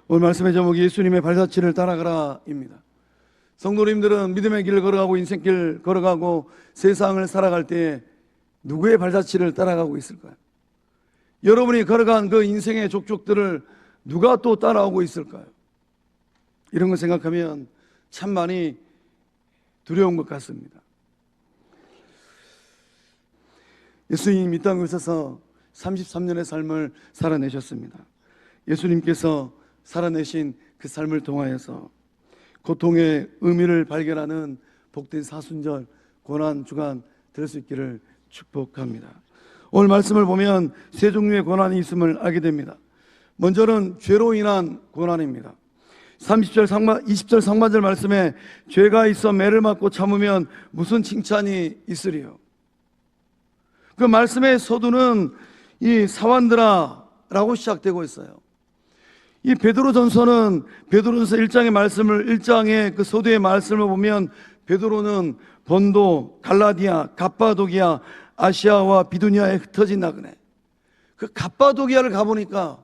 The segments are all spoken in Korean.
오늘 말씀의 제목이 예수님의 발자취를 따라가라입니다. 성도님들은 믿음의 길을 걸어가고 인생길 걸어가고 세상을 살아갈 때에 누구의 발자취를 따라가고 있을까요? 여러분이 걸어간 그 인생의 족족들을 누가 또 따라오고 있을까요? 이런 걸 생각하면 참 많이 두려운 것 같습니다. 예수님이 이 땅에 오셔서 33년의 삶을 살아내셨습니다. 예수님께서 살아내신 그 삶을 통하여서 고통의 의미를 발견하는 복된 사순절 고난주간 될 수 있기를 축복합니다. 오늘 말씀을 보면 세 종류의 고난이 있음을 알게 됩니다. 먼저는 죄로 인한 고난입니다. 20절 상반절 말씀에 죄가 있어 매를 맞고 참으면 무슨 칭찬이 있으리요. 그 말씀의 서두는 이 사완들아 라고 시작되고 있어요. 이 베드로전서는 베드로전서 1장의 그 서두의 말씀을 보면 베드로는 본도, 갈라디아, 갑바도기아, 아시아와 비두니아에 흩어진 나그네. 그 갑바도기아를 가보니까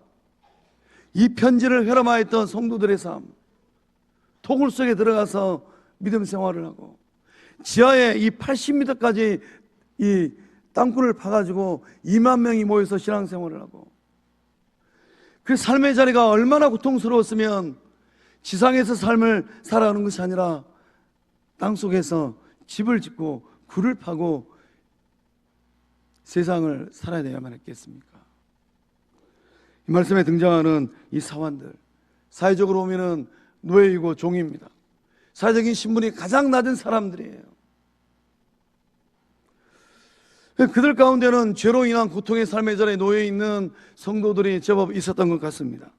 이 편지를 회람하였던 성도들의 삶, 토굴 속에 들어가서 믿음 생활을 하고 지하에 이 80m까지 이 땅굴을 파가지고 2만 명이 모여서 신앙생활을 하고 그 삶의 자리가 얼마나 고통스러웠으면 지상에서 삶을 살아가는 것이 아니라 땅속에서 집을 짓고 굴을 파고 세상을 살아야 되야만 했겠습니까? 이 말씀에 등장하는 이 사환들, 사회적으로 보면 노예이고 종입니다. 사회적인 신분이 가장 낮은 사람들이에요. 그들 가운데는 죄로 인한 고통의 삶의 자리에 놓여 있는 성도들이 제법 있었던 것 같습니다.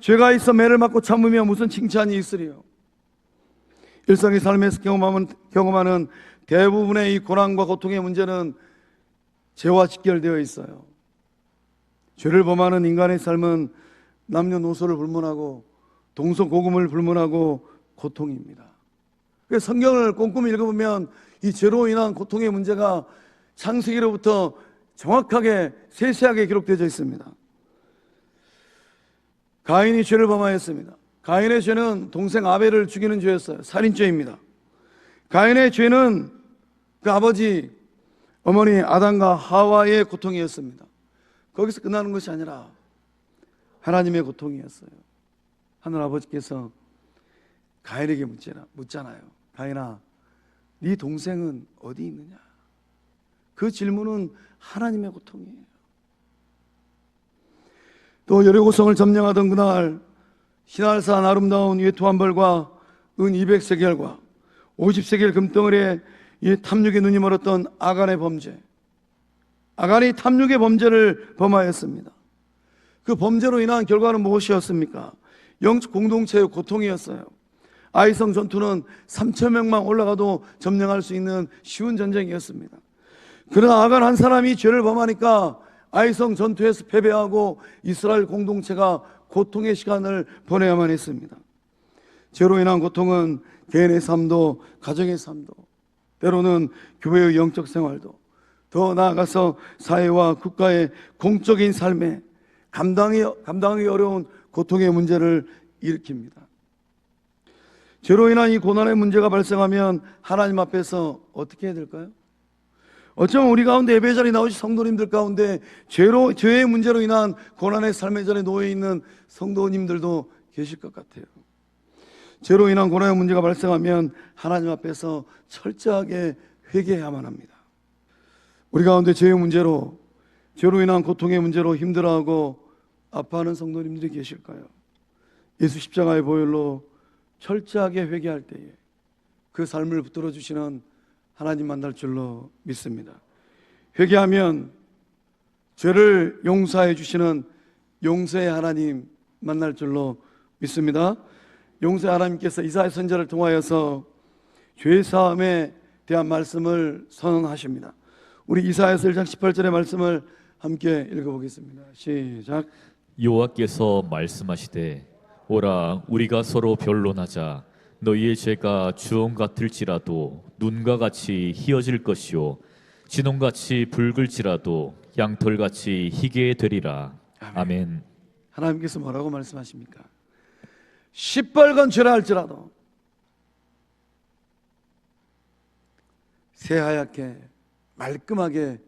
죄가 있어 매를 맞고 참으며 무슨 칭찬이 있으리요. 일상의 삶에서 경험하는 대부분의 이 고난과 고통의 문제는 죄와 직결되어 있어요. 죄를 범하는 인간의 삶은 남녀노소를 불문하고 동서고금을 불문하고 고통입니다. 그래서 성경을 꼼꼼히 읽어보면 이 죄로 인한 고통의 문제가 창세기로부터 정확하게 세세하게 기록되어 있습니다. 가인이 죄를 범하였습니다. 가인의 죄는 동생 아벨을 죽이는 죄였어요. 살인죄입니다. 가인의 죄는 그 아버지 어머니 아담과 하와의 고통이었습니다. 거기서 끝나는 것이 아니라 하나님의 고통이었어요. 하늘 아버지께서 가인에게 묻잖아요. 가인아, 네 동생은 어디 있느냐? 그 질문은 하나님의 고통이에요. 또 여리고성을 점령하던 그날 신할산 아름다운 외투 한 벌과 은 200세겔과 50세겔 금덩어리에 이 탐욕의 눈이 멀었던 아간의 범죄, 아간이 탐욕의 범죄를 범하였습니다. 그 범죄로 인한 결과는 무엇이었습니까? 영적 공동체의 고통이었어요. 아이성 전투는 3,000명만 올라가도 점령할 수 있는 쉬운 전쟁이었습니다. 그러나 아간 한 사람이 죄를 범하니까 아이성 전투에서 패배하고 이스라엘 공동체가 고통의 시간을 보내야만 했습니다. 죄로 인한 고통은 개인의 삶도 가정의 삶도 때로는 교회의 영적 생활도 더 나아가서 사회와 국가의 공적인 삶에 감당하기 어려운 고통의 문제를 일으킵니다. 죄로 인한 이 고난의 문제가 발생하면 하나님 앞에서 어떻게 해야 될까요? 어쩌면 우리 가운데 예배 자리에 나오신 성도님들 가운데 죄의 문제로 인한 고난의 삶의 자리에 놓여 있는 성도님들도 계실 것 같아요. 죄로 인한 고난의 문제가 발생하면 하나님 앞에서 철저하게 회개해야만 합니다. 우리 가운데 죄의 문제로, 죄로 인한 고통의 문제로 힘들어하고 아파하는 성도님들이 계실까요? 예수 십자가의 보혈로 철저하게 회개할 때에 그 삶을 붙들어 주시는 하나님 만날 줄로 믿습니다. 회개하면 죄를 용서해 주시는 용서의 하나님 만날 줄로 믿습니다. 용서의 하나님께서 이사야 선지자를 통하여서 죄 사함에 대한 말씀을 선언하십니다. 우리 이사야서 1장 18절의 말씀을 함께 읽어보겠습니다. 시작. 여호와께서 말씀하시되 오라 우리가 서로 변론하자. 너희의 죄가 주홍 같을지라도 눈과 같이 희어질 것이요 진홍같이 붉을지라도 양털같이 희게 되리라. 아멘. 하나님께서 뭐라고 말씀하십니까? 시뻘건 죄라 할지라도 새하얗게 말끔하게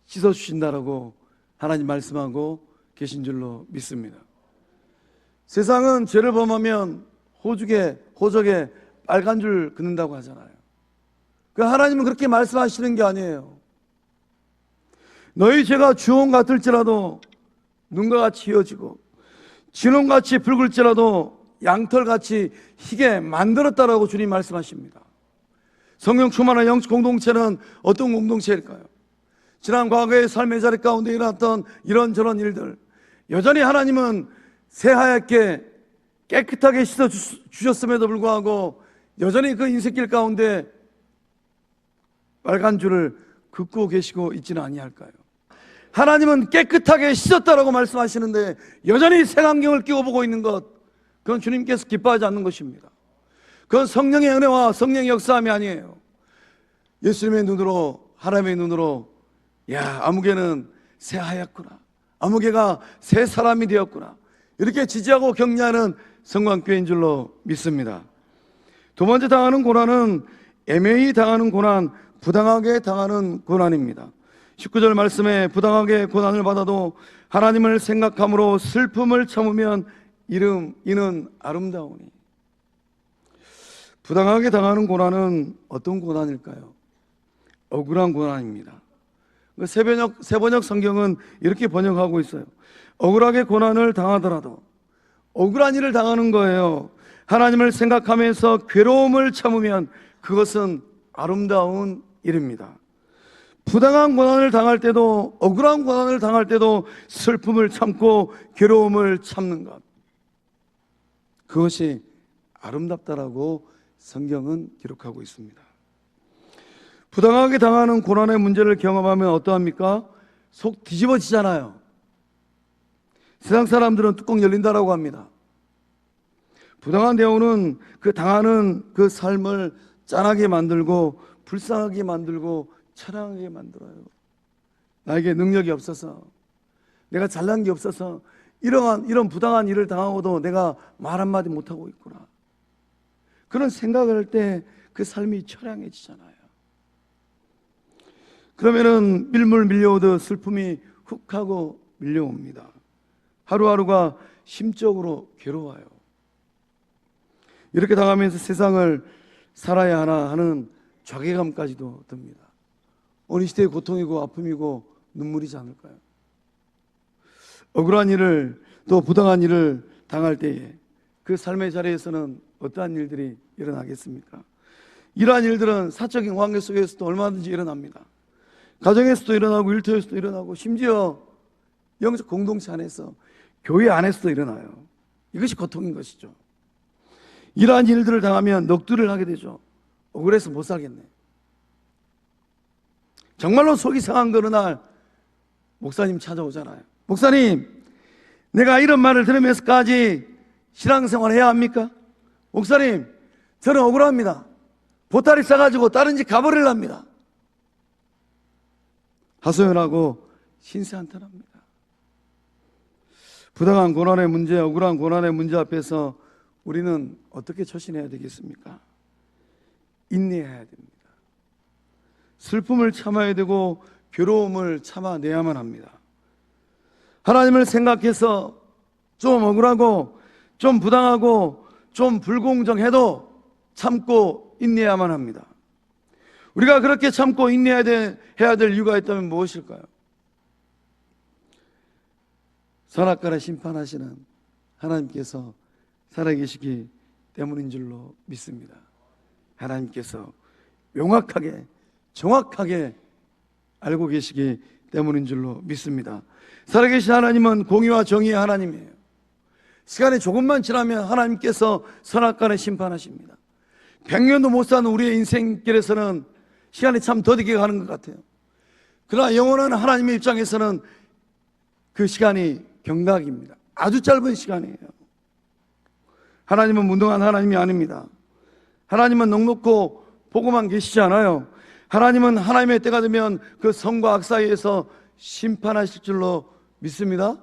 씻어주신다라고 하나님 말씀하고 계신 줄로 믿습니다. 세상은 죄를 범하면 호적에 빨간 줄 긋는다고 하잖아요. 그 하나님은 그렇게 말씀하시는 게 아니에요. 너희 죄가 주홍 같을지라도 눈과 같이 휘어지고 진홍같이 붉을지라도 양털같이 희게 만들었다라고 주님 말씀하십니다. 성령 충만한 영적 공동체는 어떤 공동체일까요? 지난 과거의 삶의 자리 가운데 일어났던 이런저런 일들, 여전히 하나님은 새하얗게 깨끗하게 씻어주셨음에도 불구하고 여전히 그 인생길 가운데 빨간 줄을 긋고 계시고 있지는 아니할까요? 하나님은 깨끗하게 씻었다라고 말씀하시는데 여전히 색안경을 끼고 보고 있는 것, 그건 주님께서 기뻐하지 않는 것입니다. 그건 성령의 은혜와 성령의 역사함이 아니에요. 예수님의 눈으로, 하나님의 눈으로, 야, 아무개는 새하얗구나, 아무개가 새 사람이 되었구나, 이렇게 지지하고 격려하는 성광교회인 줄로 믿습니다. 두 번째 당하는 고난은 애매히 당하는 고난, 부당하게 당하는 고난입니다. 19절 말씀에 부당하게 고난을 받아도 하나님을 생각함으로 슬픔을 참으면 이는 아름다우니. 부당하게 당하는 고난은 어떤 고난일까요? 억울한 고난입니다. 세번역 성경은 이렇게 번역하고 있어요. 억울하게 고난을 당하더라도 억울한 일을 당하는 거예요. 하나님을 생각하면서 괴로움을 참으면 그것은 아름다운 일입니다. 부당한 고난을 당할 때도, 억울한 고난을 당할 때도 슬픔을 참고 괴로움을 참는 것, 그것이 아름답다라고 성경은 기록하고 있습니다. 부당하게 당하는 고난의 문제를 경험하면 어떠합니까? 속 뒤집어지잖아요. 세상 사람들은 뚜껑 열린다라고 합니다. 부당한 대우는 그 당하는 그 삶을 짠하게 만들고 불쌍하게 만들고 처량하게 만들어요. 나에게 능력이 없어서, 내가 잘난 게 없어서 이런 부당한 일을 당하고도 내가 말 한마디 못하고 있구나, 그런 생각을 할 때 그 삶이 처량해지잖아요. 그러면은 밀물 밀려오듯 슬픔이 훅 하고 밀려옵니다. 하루하루가 심적으로 괴로워요. 이렇게 당하면서 세상을 살아야 하나 하는 좌괴감까지도 듭니다. 오늘 시대의 고통이고 아픔이고 눈물이지 않을까요? 억울한 일을, 또 부당한 일을 당할 때에 그 삶의 자리에서는 어떠한 일들이 일어나겠습니까? 이러한 일들은 사적인 관계 속에서도 얼마든지 일어납니다. 가정에서도 일어나고 일터에서도 일어나고 심지어 영적 공동체 안에서, 교회 안에서도 일어나요. 이것이 고통인 것이죠. 이러한 일들을 당하면 넋두리를 하게 되죠. 억울해서 못 살겠네. 정말로 속이 상한 그 어느 날 목사님 찾아오잖아요. 목사님, 내가 이런 말을 들으면서까지 신앙생활 해야 합니까? 목사님, 저는 억울합니다. 보따리 싸가지고 다른 집 가버리랍니다. 하소연하고 신세한탄합니다. 부당한 고난의 문제, 억울한 고난의 문제 앞에서 우리는 어떻게 처신해야 되겠습니까? 인내해야 됩니다. 슬픔을 참아야 되고 괴로움을 참아내야만 합니다. 하나님을 생각해서 좀 억울하고 좀 부당하고 좀 불공정해도 참고 인내해야만 합니다. 우리가 그렇게 참고 인내해야 될 이유가 있다면 무엇일까요? 선악과를 심판하시는 하나님께서 살아계시기 때문인 줄로 믿습니다. 하나님께서 명확하게 정확하게 알고 계시기 때문인 줄로 믿습니다. 살아계신 하나님은 공의와 정의의 하나님이에요. 시간이 조금만 지나면 하나님께서 선악과를 심판하십니다. 100년도 못 사는 우리의 인생길에서는 시간이 참 더디게 가는 것 같아요. 그러나 영원한 하나님의 입장에서는 그 시간이 경각입니다. 아주 짧은 시간이에요. 하나님은 무능한 하나님이 아닙니다. 하나님은 넉넉고 보고만 계시지 않아요. 하나님은 하나님의 때가 되면 그 선과 악 사이에서 심판하실 줄로 믿습니다.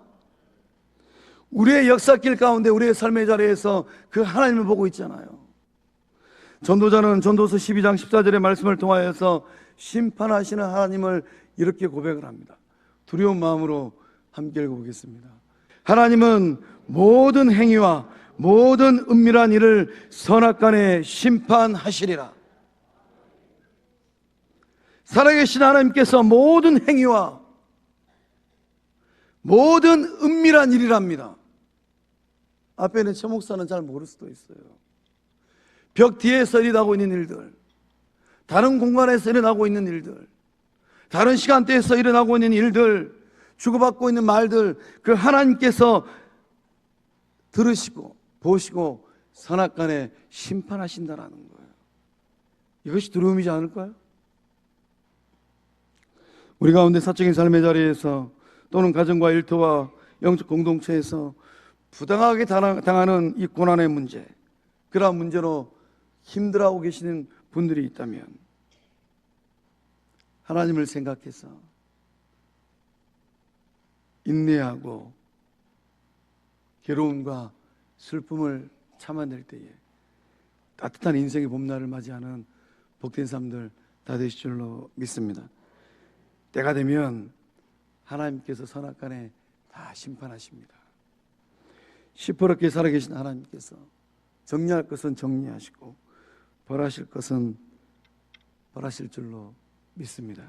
우리의 역사길 가운데 우리의 삶의 자리에서 그 하나님을 보고 있잖아요. 전도자는 전도서 12장 14절의 말씀을 통하여서 심판하시는 하나님을 이렇게 고백을 합니다. 두려운 마음으로 함께 읽어보겠습니다. 하나님은 모든 행위와 모든 은밀한 일을 선악간에 심판하시리라. 살아계신 하나님께서 모든 행위와 모든 은밀한 일이랍니다. 앞에 있는 최 목사는 잘 모를 수도 있어요. 벽 뒤에서 일어나고 있는 일들, 다른 공간에서 일어나고 있는 일들, 다른 시간대에서 일어나고 있는 일들, 주고받고 있는 말들, 그 하나님께서 들으시고 보시고 선악간에 심판하신다라는 거예요. 이것이 두려움이지 않을까요? 우리 가운데 사적인 삶의 자리에서 또는 가정과 일터와 영적 공동체에서 부당하게 당하는 이 고난의 문제, 그러한 문제로 힘들어하고 계시는 분들이 있다면 하나님을 생각해서 인내하고 괴로움과 슬픔을 참아낼 때에 따뜻한 인생의 봄날을 맞이하는 복된 삶들 다 되실 줄로 믿습니다. 때가 되면 하나님께서 선악간에 다 심판하십니다. 시퍼렇게 살아계신 하나님께서 정리할 것은 정리하시고 벌하실 것은 벌하실 줄로 믿습니다.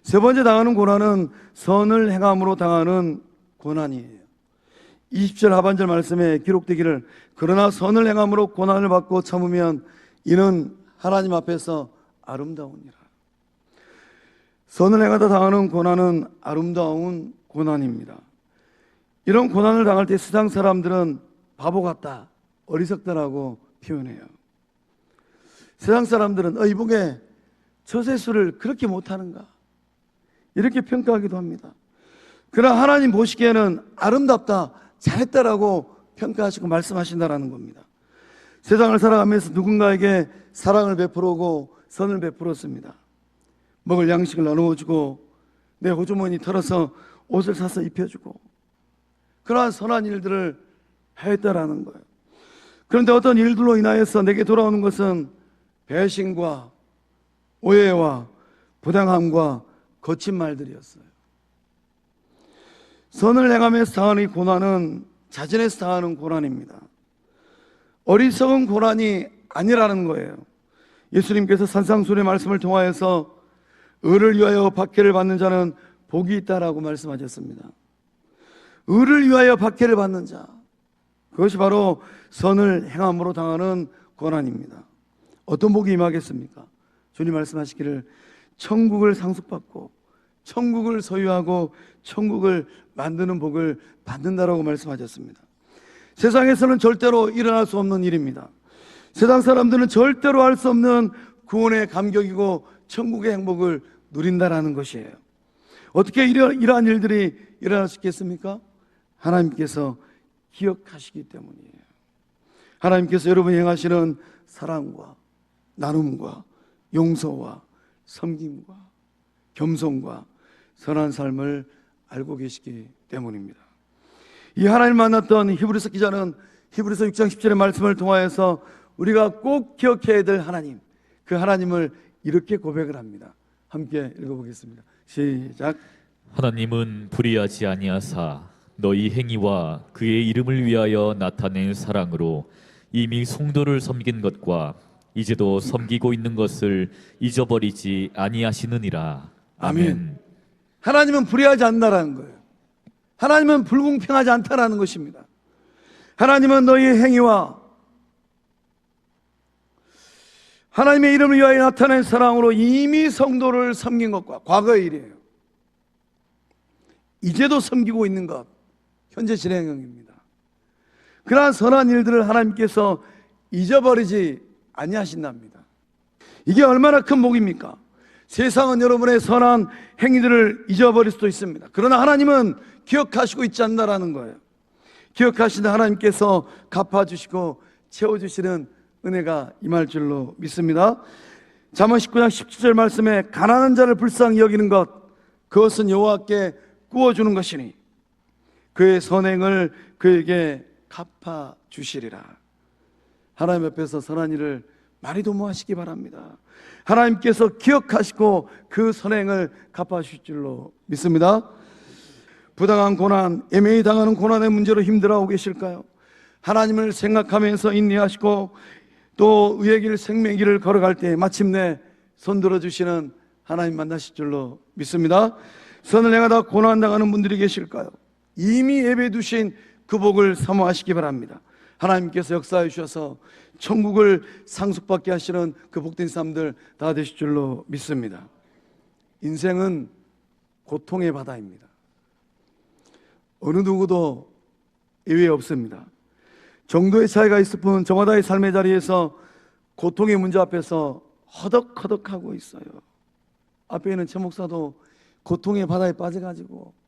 세 번째 당하는 고난은 선을 행함으로 당하는 고난이에요. 20절 하반절 말씀에 기록되기를 그러나 선을 행함으로 고난을 받고 참으면 이는 하나님 앞에서 아름다우니라. 선을 행하다 당하는 고난은 아름다운 고난입니다. 이런 고난을 당할 때 세상 사람들은 바보 같다, 어리석다라고 표현해요. 세상 사람들은 이보게 처세술을 그렇게 못하는가 이렇게 평가하기도 합니다. 그러나 하나님 보시기에는 아름답다, 잘했다라고 평가하시고 말씀하신다라는 겁니다. 세상을 살아가면서 누군가에게 사랑을 베풀고 선을 베풀었습니다. 먹을 양식을 나누어주고 내 호주머니 털어서 옷을 사서 입혀주고 그러한 선한 일들을 했다라는 거예요. 그런데 어떤 일들로 인하여서 내게 돌아오는 것은 배신과 오해와 부당함과 거친 말들이었어요. 선을 행하면서 당하는 이 고난은 자진해서 당하는 고난입니다. 어리석은 고난이 아니라는 거예요. 예수님께서 산상수훈의 말씀을 통하여서 의를 위하여 박해를 받는 자는 복이 있다라고 말씀하셨습니다. 의를 위하여 박해를 받는 자, 그것이 바로 선을 행함으로 당하는 고난입니다. 어떤 복이 임하겠습니까? 주님 말씀하시기를 천국을 상속받고 천국을 소유하고 천국을 만드는 복을 받는다라고 말씀하셨습니다. 세상에서는 절대로 일어날 수 없는 일입니다. 세상 사람들은 절대로 할 수 없는 구원의 감격이고 천국의 행복을 누린다라는 것이에요. 어떻게 이러한 일들이 일어날 수 있겠습니까? 하나님께서 기억하시기 때문이에요. 하나님께서 여러분이 행하시는 사랑과 나눔과 용서와 섬김과 겸손과 선한 삶을 알고 계시기 때문입니다. 이 하나님 만났던 히브리서 기자는 히브리서 6장 10절의 말씀을 통하여서 우리가 꼭 기억해야 될 하나님, 그 하나님을 이렇게 고백을 합니다. 함께 읽어보겠습니다. 시작. 하나님은 불의하지 아니하사 너희 행위와 그의 이름을 위하여 나타낸 사랑으로 이미 성도를 섬긴 것과 이제도 섬기고 있는 것을 잊어버리지 아니하시느니라. 아멘. 하나님은 불의하지 않는다라는 거예요. 하나님은 불공평하지 않다라는 것입니다. 하나님은 너희의 행위와 하나님의 이름을 위하여 나타낸 사랑으로 이미 성도를 섬긴 것과 과거의 일이에요. 이제도 섬기고 있는 것, 현재 진행형입니다. 그러한 선한 일들을 하나님께서 잊어버리지 아니하신답니다. 이게 얼마나 큰 복입니까? 세상은 여러분의 선한 행위들을 잊어버릴 수도 있습니다. 그러나 하나님은 기억하시고 있지 않는다라는 거예요. 기억하시는 하나님께서 갚아주시고 채워주시는 은혜가 임할 줄로 믿습니다. 잠언 19장 17절 말씀에 가난한 자를 불쌍히 여기는 것, 그것은 여호와께 구워주는 것이니 그의 선행을 그에게 갚아 주시리라. 하나님 앞에서 선한 일을 많이 도모하시기 바랍니다. 하나님께서 기억하시고 그 선행을 갚아 주실 줄로 믿습니다. 부당한 고난, 애매히 당하는 고난의 문제로 힘들어하고 계실까요? 하나님을 생각하면서 인내하시고 또 의의 길 생명의 길을 걸어갈 때 마침내 손들어 주시는 하나님 만나실 줄로 믿습니다. 선을 행하다 고난당하는 분들이 계실까요? 이미 예배해 두신 그 복을 사모하시기 바랍니다. 하나님께서 역사해 주셔서 천국을 상속받게 하시는 그 복된 사람들 다 되실 줄로 믿습니다. 인생은 고통의 바다입니다. 어느 누구도 예외 없습니다. 정도의 차이가 있을 뿐 저마다의 삶의 자리에서 고통의 문제 앞에서 허덕허덕하고 있어요. 앞에 있는 최 목사도 고통의 바다에 빠져가지고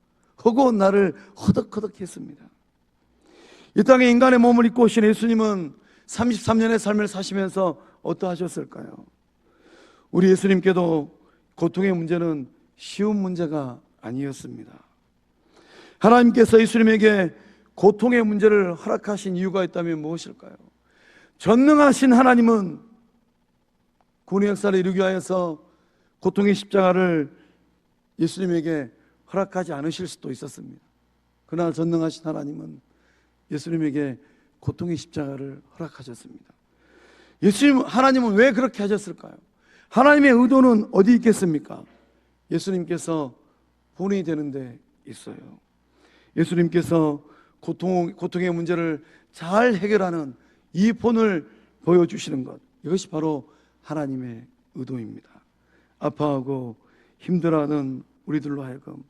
허구한 날을 허덕허덕했습니다. 이 땅에 인간의 몸을 입고 오신 예수님은 33년의 삶을 사시면서 어떠하셨을까요? 우리 예수님께도 고통의 문제는 쉬운 문제가 아니었습니다. 하나님께서 예수님에게 고통의 문제를 허락하신 이유가 있다면 무엇일까요? 전능하신 하나님은 구원의 역사를 이루기 위하여서 고통의 십자가를 예수님에게 허락하지 않으실 수도 있었습니다. 그러나 전능하신 하나님은 예수님에게 고통의 십자가를 허락하셨습니다. 하나님은 왜 그렇게 하셨을까요? 하나님의 의도는 어디 있겠습니까? 예수님께서 본이 되는 데 있어요. 예수님께서 고통의 문제를 잘 해결하는 이 본을 보여주시는 것, 이것이 바로 하나님의 의도입니다. 아파하고 힘들어하는 우리들로 하여금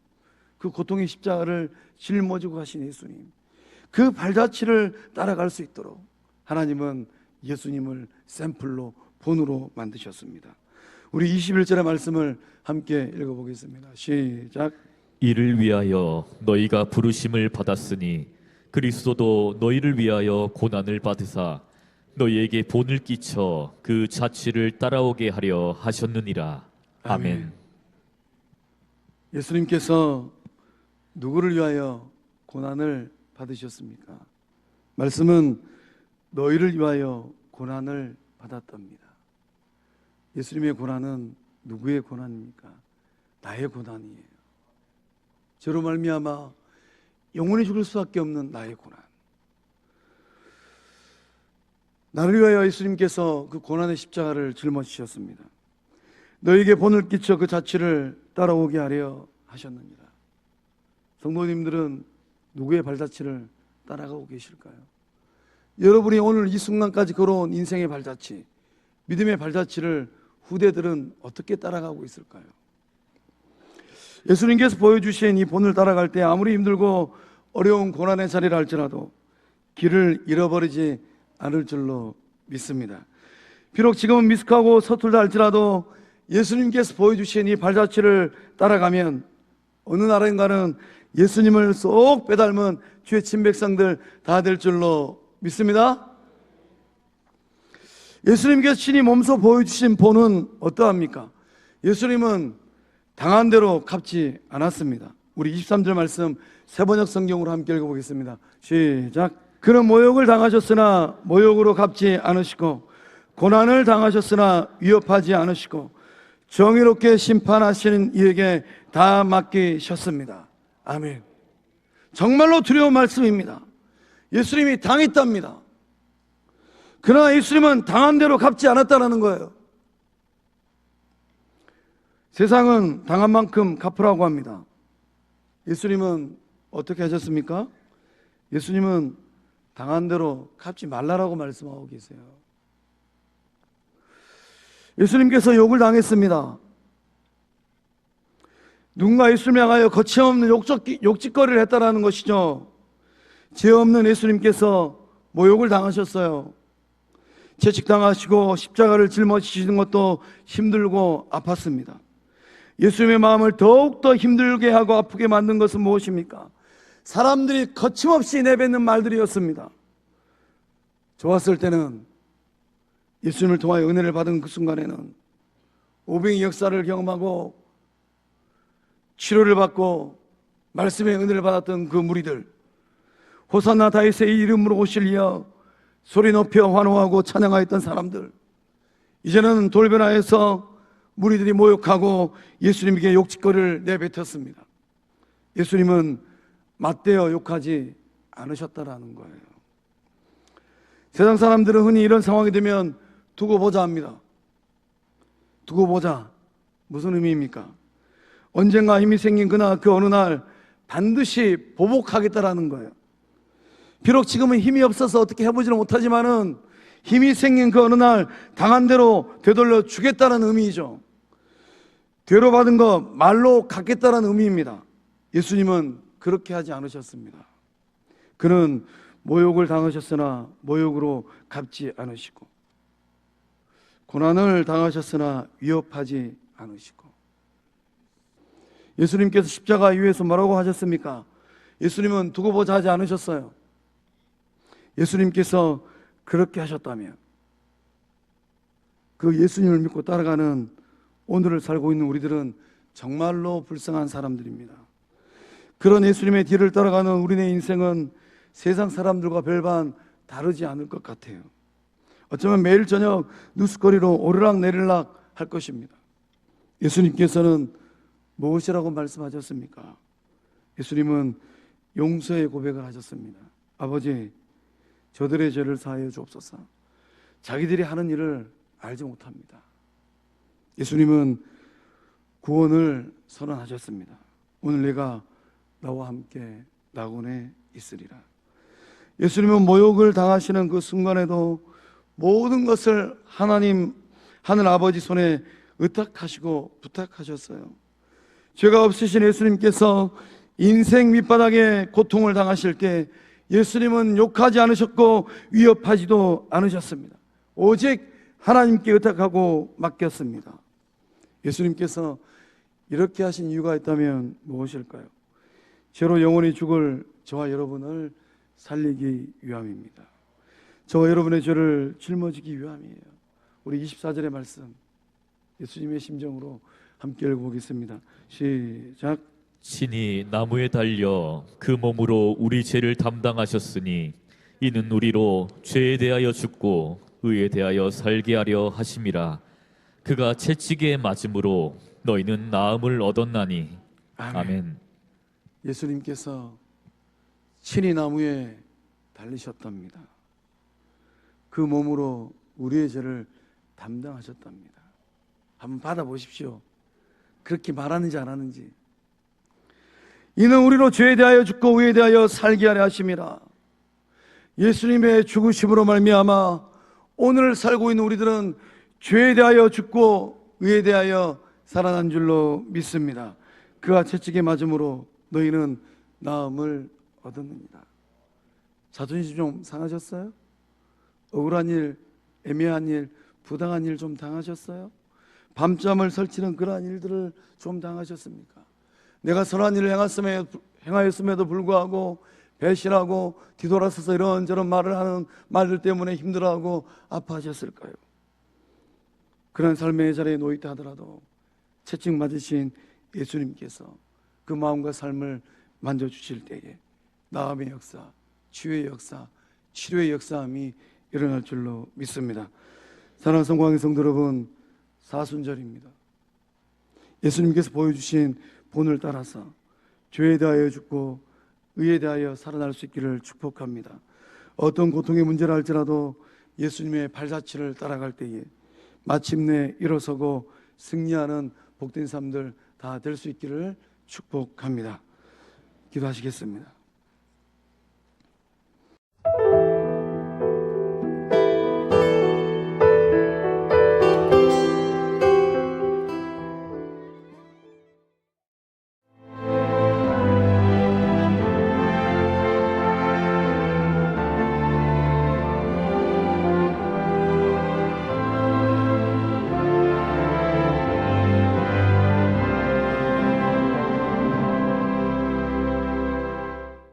그 고통의 십자가를 짊어지고 가신 예수님, 그 발자취를 따라갈 수 있도록 하나님은 예수님을 샘플로 본으로 만드셨습니다. 우리 21절의 말씀을 함께 읽어보겠습니다. 시작. 이를 위하여 너희가 부르심을 받았으니 그리스도도 너희를 위하여 고난을 받으사 너희에게 본을 끼쳐 그 자취를 따라오게 하려 하셨느니라. 아멘. 예수님께서 누구를 위하여 고난을 받으셨습니까? 말씀은 너희를 위하여 고난을 받았답니다. 예수님의 고난은 누구의 고난입니까? 나의 고난이에요. 저로 말미암아 영원히 죽을 수밖에 없는 나의 고난. 나를 위하여 예수님께서 그 고난의 십자가를 짊어지셨습니다. 너에게 본을 끼쳐 그 자취를 따라오게 하려 하셨느니라. 성도님들은 누구의 발자취를 따라가고 계실까요? 여러분이 오늘 이 순간까지 걸어온 인생의 발자취, 믿음의 발자취를 후대들은 어떻게 따라가고 있을까요? 예수님께서 보여주신 이 본을 따라갈 때 아무리 힘들고 어려운 고난의 자리를 할지라도 길을 잃어버리지 않을 줄로 믿습니다. 비록 지금은 미숙하고 서툴다 할지라도 예수님께서 보여주신 이 발자취를 따라가면 어느 날인가는 예수님을 쏙 빼닮은 주의 친백성들 다 될 줄로 믿습니다. 예수님께서 친히 몸소 보여주신 본은 어떠합니까? 예수님은 당한 대로 갚지 않았습니다. 우리 23절 말씀 세번역 성경으로 함께 읽어보겠습니다. 시작. 그는 모욕을 당하셨으나 모욕으로 갚지 않으시고 고난을 당하셨으나 위협하지 않으시고 정의롭게 심판하시는 이에게 다 맡기셨습니다. 아멘. 정말로 두려운 말씀입니다. 예수님이 당했답니다. 그러나 예수님은 당한 대로 갚지 않았다는 거예요. 세상은 당한 만큼 갚으라고 합니다. 예수님은 어떻게 하셨습니까? 예수님은 당한 대로 갚지 말라라고 말씀하고 계세요. 예수님께서 욕을 당했습니다. 누군가 예수님을 향하여 거침없는 욕짓거리를 했다라는 것이죠. 죄 없는 예수님께서 모욕을 당하셨어요. 채찍당하시고 십자가를 짊어지시는 것도 힘들고 아팠습니다. 예수님의 마음을 더욱더 힘들게 하고 아프게 만든 것은 무엇입니까? 사람들이 거침없이 내뱉는 말들이었습니다. 좋았을 때는 예수님을 통하여 은혜를 받은 그 순간에는 오병이 역사를 경험하고 치료를 받고 말씀의 은혜를 받았던 그 무리들, 호산나 다윗의 이름으로 오실 이여 소리 높여 환호하고 찬양하였던 사람들, 이제는 돌변화해서 무리들이 모욕하고 예수님에게 욕짓거리를 내뱉었습니다. 예수님은 맞대어 욕하지 않으셨다라는 거예요. 세상 사람들은 흔히 이런 상황이 되면 두고 보자 합니다. 두고 보자. 무슨 의미입니까? 언젠가 힘이 생긴 그날 그 어느 날 반드시 보복하겠다라는 거예요. 비록 지금은 힘이 없어서 어떻게 해보지는 못하지만은 힘이 생긴 그 어느 날 당한 대로 되돌려 주겠다는 의미이죠. 되로 받은 거 말로 갚겠다는 의미입니다. 예수님은 그렇게 하지 않으셨습니다. 그는 모욕을 당하셨으나 모욕으로 갚지 않으시고, 고난을 당하셨으나 위협하지 않으시고, 예수님께서 십자가 위에서 뭐라고 하셨습니까? 예수님은 두고 보자 하지 않으셨어요. 예수님께서 그렇게 하셨다면 그 예수님을 믿고 따라가는 오늘을 살고 있는 우리들은 정말로 불쌍한 사람들입니다. 그런 예수님의 뒤를 따라가는 우리의 인생은 세상 사람들과 별반 다르지 않을 것 같아요. 어쩌면 매일 저녁 뉴스거리로 오르락내리락 할 것입니다. 예수님께서는 무엇이라고 말씀하셨습니까? 예수님은 용서의 고백을 하셨습니다. 아버지, 저들의 죄를 사하여 주옵소서. 자기들이 하는 일을 알지 못합니다. 예수님은 구원을 선언하셨습니다. 오늘 내가 나와 함께 낙원에 있으리라. 예수님은 모욕을 당하시는 그 순간에도 모든 것을 하나님 하늘 아버지 손에 의탁하시고 부탁하셨어요. 죄가 없으신 예수님께서 인생 밑바닥에 고통을 당하실 때 예수님은 욕하지 않으셨고 위협하지도 않으셨습니다. 오직 하나님께 의탁하고 맡겼습니다. 예수님께서 이렇게 하신 이유가 있다면 무엇일까요? 죄로 영원히 죽을 저와 여러분을 살리기 위함입니다. 저와 여러분의 죄를 짊어지기 위함이에요. 우리 24절의 말씀 예수님의 심정으로 함께 읽어보겠습니다. 시작. 친히 나무에 달려 그 몸으로 우리 죄를 담당하셨으니 이는 우리로 죄에 대하여 죽고 의에 대하여 살게 하려 하심이라. 그가 채찍에 맞음으로 너희는 나음을 얻었나니. 아멘. 예수님께서 친히 나무에 달리셨답니다. 그 몸으로 우리의 죄를 담당하셨답니다. 한번 받아보십시오. 그렇게 말하는지 안 하는지. 이는 우리로 죄에 대하여 죽고 의에 대하여 살게 하려 하심이라. 예수님의 죽으심으로 말미암아 오늘 살고 있는 우리들은 죄에 대하여 죽고 의에 대하여 살아난 줄로 믿습니다. 그가 채찍에 맞음으로 너희는 나음을 얻었느니라. 자존심 좀 상하셨어요? 억울한 일, 애매한 일, 부당한 일 좀 당하셨어요? 밤잠을 설치는 그러한 일들을 좀 당하셨습니까? 내가 선한 일을 행하였음에도 불구하고 배신하고 뒤돌아서서 이런저런 말을 하는 말들 때문에 힘들어하고 아파하셨을까요? 그런 삶의 자리에 놓이다 하더라도 채찍 맞으신 예수님께서 그 마음과 삶을 만져주실 때에 나음의 역사, 치유의 역사, 치료의 역사함이 일어날 줄로 믿습니다. 사랑하는 성광의 성도 여러분, 사순절입니다. 예수님께서 보여주신 본을 따라서 죄에 대하여 죽고 의에 대하여 살아날 수 있기를 축복합니다. 어떤 고통의 문제를 할지라도 예수님의 발자취를 따라갈 때에 마침내 일어서고 승리하는 복된 삶들 다 될 수 있기를 축복합니다. 기도하시겠습니다.